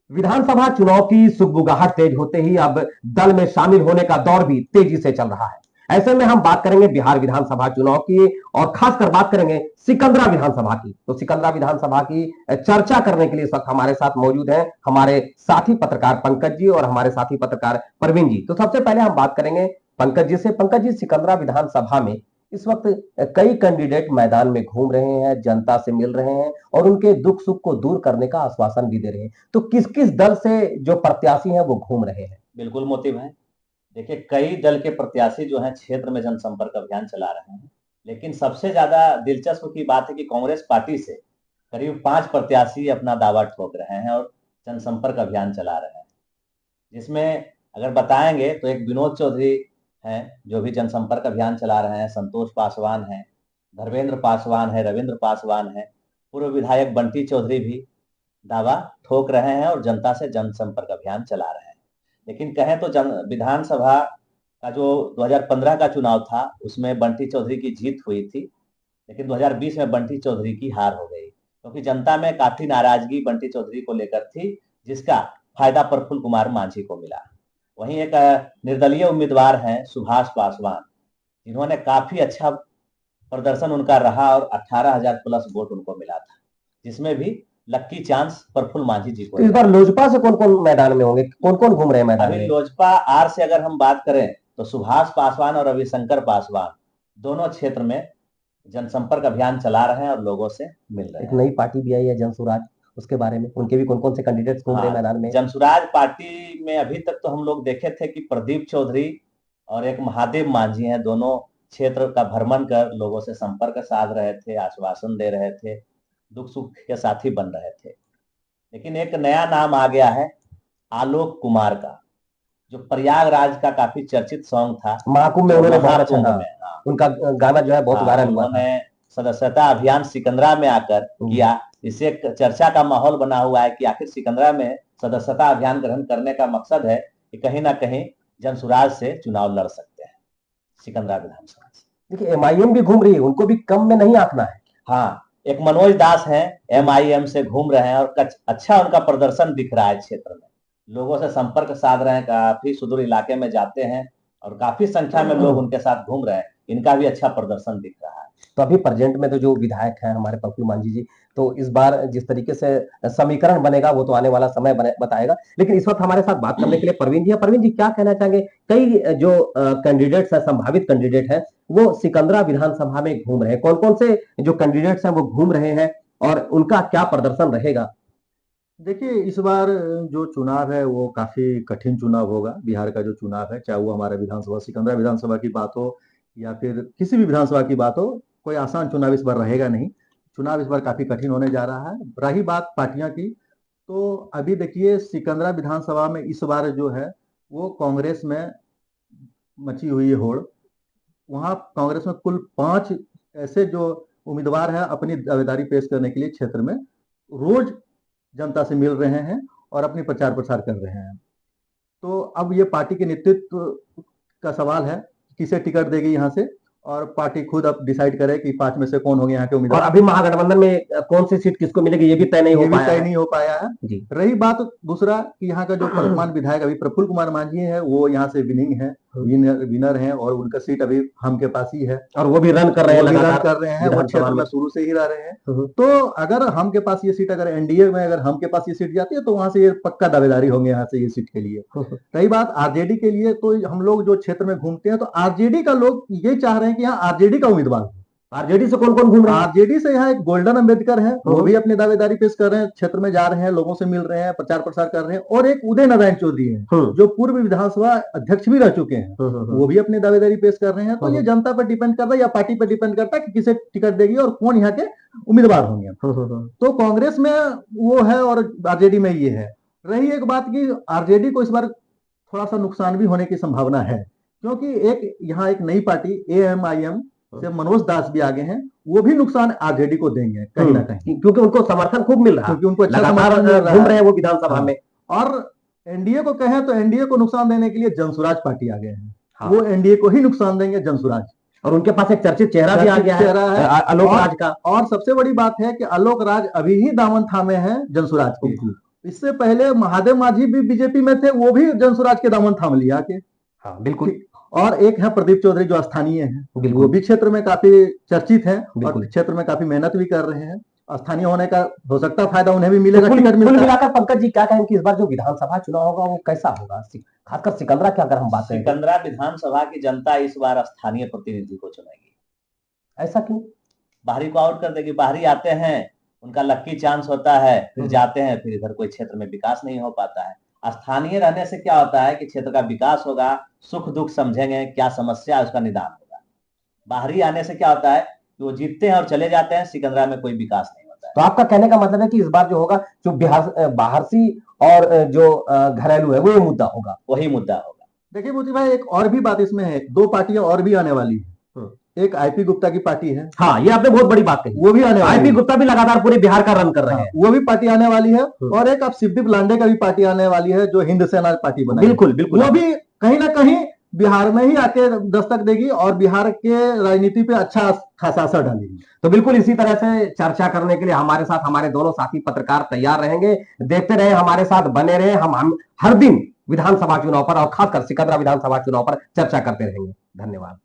विधानसभा चुनाव की सुगबुगाहट तेज होते ही अब दल में शामिल होने का दौर भी तेजी से चल रहा है। ऐसे में हम बात करेंगे बिहार विधानसभा चुनाव की और खासकर बात करेंगे सिकंदरा विधानसभा की। तो सिकंदरा विधानसभा की चर्चा करने के लिए इस वक्त हमारे साथ मौजूद हैं हमारे साथी पत्रकार पंकज जी और हमारे साथी पत्रकार प्रवीण जी। तो सबसे पहले हम बात करेंगे पंकज जी से। पंकज जी, सिकंदरा विधानसभा में इस वक्त कई कैंडिडेट मैदान में घूम रहे हैं, जनता से मिल रहे हैं और उनके दुख सुख को दूर करने का आश्वासन भी दे रहे हैं। तो किस किस दल से जो प्रत्याशी हैं वो घूम रहे हैं? बिल्कुल मोती भाई, देखिए कई दल के प्रत्याशी जो हैं क्षेत्र में जनसंपर्क अभियान चला रहे हैं, लेकिन सबसे ज्यादा दिलचस्प की बात है कि कांग्रेस पार्टी से करीब 5 प्रत्याशी अपना दावा ठोक रहे हैं और जनसंपर्क अभियान चला रहे हैं। जिसमें अगर बताएंगे तो एक विनोद चौधरी हैं जो भी जनसंपर्क अभियान चला रहे हैं, संतोष पासवान हैं, धर्मेंद्र पासवान है, रविंद्र पासवान है, पूर्व विधायक बंटी चौधरी भी दावा ठोक रहे हैं और जनता से जनसंपर्क अभियान चला रहे हैं। लेकिन कहें तो विधानसभा का जो 2015 का चुनाव था उसमें बंटी चौधरी की जीत हुई थी, लेकिन 2020 में बंटी चौधरी की हार हो गई क्योंकि जनता में काफी नाराजगी बंटी चौधरी को लेकर थी, जिसका फायदा प्रफुल्ल कुमार मांझी को मिला। वहीं एक निर्दलीय उम्मीदवार हैं सुभाष पासवान, जिन्होंने काफी अच्छा प्रदर्शन उनका रहा और 18,000 प्लस वोट उनको मिला था, जिसमें भी लक्की चांस प्रफुल्ल मांझी जी को। तो इस बार लोजपा से कौन कौन मैदान में होंगे, कौन कौन घूम रहे हैं मैदान अभी में? लोजपा आर से अगर हम बात करें तो सुभाष पासवान और रविशंकर पासवान दोनों क्षेत्र में जनसंपर्क अभियान चला रहे हैं और लोगों से मिल रहे हैं। एक नई पार्टी भी आई है जनसुराज, उसके बारे में उनके भी कौन कौन से कैंडिडेट्स घूम रहे हैं मैदान में? जनसुराज पार्टी में अभी तक तो हम लोग देखे थे कि प्रदीप चौधरी और एक महादेव मांझी हैं, दोनों क्षेत्र का भ्रमण कर लोगों से संपर्क साध रहे थे, आश्वासन दे रहे थे, दुख सुख के साथी बन रहे थे। लेकिन एक नया नाम आ गया है आलोक कुमार का, जो प्रयागराज का काफी चर्चित सॉन्ग था महाकुंभ में, उन्होंने बहुत अच्छा महाकुंभ था। में, उनका गाना जो है बहुत वायरल हुआ था। उन्होंने सदस्यता अभियान सिकंदरा में आकर किया। इससे एक चर्चा का माहौल बना हुआ है कि आखिर सिकंदरा में सदस्यता अभियान ग्रहण करने का मकसद है कि कहीं ना कहीं जनसुराज से चुनाव लड़ सकते हैं सिकंदरा विधानसभा से। देखिए एमआईएम भी घूम रही है, उनको भी कम में नहीं आंकना है। हाँ, एक मनोज दास हैं एमआईएम से घूम रहे हैं और अच्छा उनका प्रदर्शन दिख रहा है, क्षेत्र में लोगों से संपर्क साध रहे हैं, काफी सुदूर इलाके में जाते हैं और काफी संख्या में लोग उनके साथ घूम रहे हैं, इनका भी अच्छा प्रदर्शन दिख रहा है। तो अभी प्रेजेंट में तो जो विधायक हैं हमारे प्रफुल्ल मांझी जी, तो इस बार जिस तरीके से समीकरण बनेगा वो तो आने वाला समय बताएगा। लेकिन इस वक्त हमारे साथ बात करने के लिए प्रवीण जी है। प्रवीण जी, क्या कहना चाहेंगे? कई जो कैंडिडेट्स है, संभावित कैंडिडेट है, वो सिकंदरा विधानसभा में घूम रहे हैं। कौन कौन से जो कैंडिडेट्स हैं वो घूम रहे हैं और उनका क्या प्रदर्शन रहेगा? देखिए, इस बार जो चुनाव है वो काफी कठिन चुनाव होगा। बिहार का जो चुनाव है, चाहे वो हमारा विधानसभा सिकंदरा विधानसभा की बात हो या फिर किसी भी विधानसभा की बात हो, कोई आसान चुनाव इस बार रहेगा नहीं। चुनाव इस बार काफी कठिन होने जा रहा है। रही बात पार्टियां की, तो अभी देखिए सिकंदरा विधानसभा में इस बार जो है वो कांग्रेस में मची हुई है होड़। वहां कांग्रेस में कुल 5 ऐसे जो उम्मीदवार हैं अपनी दावेदारी पेश करने के लिए क्षेत्र में रोज जनता से मिल रहे हैं और अपनी प्रचार प्रसार कर रहे हैं। तो अब ये पार्टी के नेतृत्व का सवाल है, किसे टिकट देगी यहाँ से, और पार्टी खुद अब डिसाइड करे कि 5 में से कौन होंगे यहाँ के उम्मीदवार। और अभी महागठबंधन में कौन सी सीट किसको मिलेगी ये भी तय नहीं हो पाया है जी। रही बात दूसरा कि यहाँ का जो वर्तमान विधायक अभी प्रफुल्ल कुमार मांझी है, वो यहाँ से विनिंग है, विनर है और उनका सीट अभी हम के पास ही है और वो भी रन कर रहे हैं, वो क्षेत्र में शुरू से ही रह रहे हैं। तो अगर हम के पास ये सीट, अगर एनडीए में अगर हम के पास ये सीट जाती है तो वहां से ये पक्का दावेदारी होंगे यहाँ से ये सीट के लिए। रही बात आरजेडी के लिए, तो हम लोग जो क्षेत्र में घूमते हैं तो आरजेडी का लोग ये चाह रहे हैं कि यहाँ आरजेडी का उम्मीदवार हो। आरजेडी से कौन कौन घूम रहे हैं? आरजेडी से यहाँ एक गोल्डन अंबेडकर है, वो भी अपनी दावेदारी पेश कर रहे हैं, क्षेत्र में जा रहे हैं, लोगों से मिल रहे हैं, प्रचार प्रसार कर रहे हैं। और एक उदय नारायण चौधरी है जो पूर्व विधानसभा अध्यक्ष भी रह चुके हैं, वो भी अपनी दावेदारी पेश कर रहे हैं। तो ये जनता पर डिपेंड करता है या पार्टी पर डिपेंड करता है कि किसे टिकट देगी और कौन यहाँ के उम्मीदवार होंगे। तो कांग्रेस में वो है और आरजेडी में ये है। रही एक बात की आरजेडी को इस बार थोड़ा सा नुकसान भी होने की संभावना है, क्योंकि एक यहाँ एक नई पार्टी एएमआईएम से मनोज दास भी आगे हैं, वो भी नुकसान आरजेडी को देंगे कहीं ना कहीं, क्योंकि उनको समर्थन खूब मिल रहा है, क्योंकि उनको अच्छा समर्थन घूम रहे हैं वो विधानसभा में। और एनडीए को कहें तो एनडीए को नुकसान देने के लिए जनसुराज पार्टी आ गए हैं। वो एनडीए को ही नुकसान देंगे, जनसुराज। और उनके पास एक चर्चित चेहरा भी आ गया है, आलोक राज का। और सबसे बड़ी बात है कि आलोक राज अभी ही दामन थामे हैं जनसुराज की। इससे पहले महादेव माझी भी बीजेपी में थे, वो भी जनसुराज के दामन थाम लिया के। हाँ बिल्कुल और एक है प्रदीप चौधरी जो स्थानीय हैं, बिल्कुल। वो भी क्षेत्र में काफी चर्चित हैं और बिल्कुल। क्षेत्र में काफी मेहनत भी कर रहे हैं। स्थानीय होने का हो सकता है फायदा उन्हें भी मिलेगा, कुल टिकट कुल मिलता है। मिलाकर पंकज जी क्या कहें कि इस बार जो विधानसभा चुनाव होगा वो कैसा होगा, खासकर सिकंदरा की अगर हम बात करें तो? सिकंदरा विधानसभा की जनता इस बार स्थानीय प्रतिनिधि को चुनेगी। ऐसा क्यों? बाहरी को आउट कर देगी। बाहरी आते हैं, उनका लक्की चांस होता है, फिर जाते हैं, फिर इधर कोई क्षेत्र में विकास नहीं हो पाता है। स्थानीय रहने से क्या होता है कि क्षेत्र का विकास होगा, सुख दुख समझेंगे, क्या समस्या है उसका निदान होगा। बाहरी आने से क्या होता है कि वो जीतते हैं और चले जाते हैं, सिकंदरा में कोई विकास नहीं होता है। तो आपका कहने का मतलब है कि इस बार जो होगा जो बाहर सी और जो घरेलू है वो ये मुद्दा होगा, वही मुद्दा होगा। देखिए मोती भाई, एक और भी बात इसमें है, दो पार्टियां और भी आने वाली है। एक आईपी गुप्ता की पार्टी है, हाँ ये आपने बहुत बड़ी बात कही, वो भी आने वाली आईपी है। गुप्ता भी लगातार पूरे बिहार का रन कर रहे हैं। वो भी पार्टी आने वाली है। और एक आप शिवदीप लांडे का भी पार्टी आने वाली है जो हिंद सेना पार्टी बनाई। बिल्कुल बिल्कुल। वो भी कहीं ना कहीं बिहार में ही आके दस्तक देगी और बिहार के राजनीति पे अच्छा खासा असर डालेगी। तो बिल्कुल इसी तरह से चर्चा करने के लिए हमारे साथ हमारे दोनों साथी पत्रकार तैयार रहेंगे। देखते रहे, हमारे साथ बने रहे। हम हर दिन विधानसभा चुनाव पर और खासकर सिकंदरा विधानसभा चुनाव पर चर्चा करते रहेंगे। धन्यवाद।